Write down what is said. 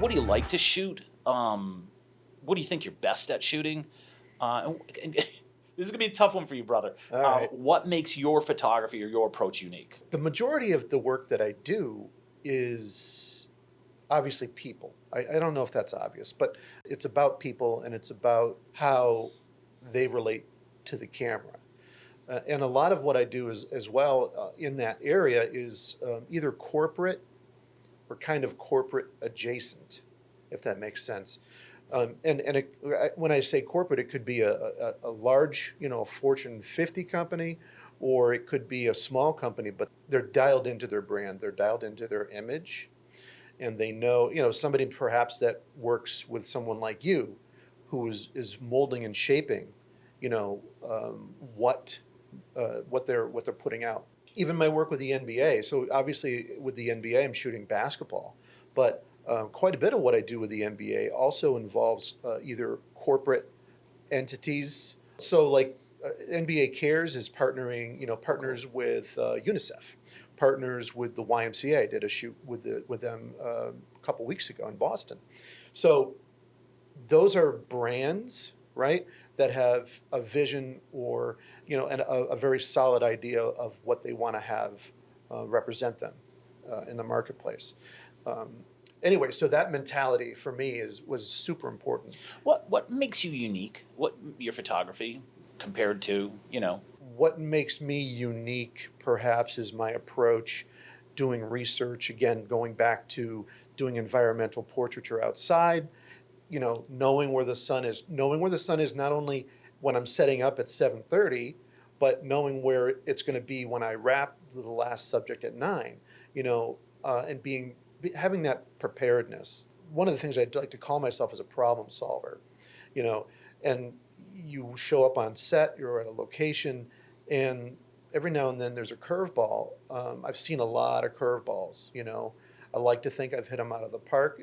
what do you like to shoot? What do you think you're best at shooting? And this is gonna be a tough one for you, brother. All right. What makes your photography or your approach unique? The majority of the work that I do is obviously people. I don't know if that's obvious, but it's about people and it's about how they relate to the camera. And a lot of what I do is, as well in that area is either corporate or kind of corporate adjacent, if that makes sense. When I say corporate, it could be a large, a Fortune 50 company, or it could be a small company, but they're dialed into their brand, they're dialed into their image, and they know, somebody perhaps that works with someone like you, who is molding and shaping, what what they're putting out. Even my work with the NBA. So obviously with the NBA, I'm shooting basketball, but quite a bit of what I do with the NBA also involves either corporate entities. So like NBA Cares is partners with UNICEF, partners with the YMCA. I did a shoot with them a couple weeks ago in Boston. So those are brands, right, that have a vision or and a very solid idea of what they want to have represent them in the marketplace. Um, anyway, so that mentality for me was super important. What makes you unique? What your photography compared to What makes me unique, perhaps, is my approach, doing research. Again, going back to doing environmental portraiture outside, knowing where the sun is not only when I'm setting up at 7:30, but knowing where it's going to be when I wrap the last subject at 9. And having that preparedness. One of the things I'd like to call myself is a problem solver, you know, and you show up on set, you're at a location, and every now and then there's a curveball. I've seen a lot of curveballs. I like to think I've hit them out of the park.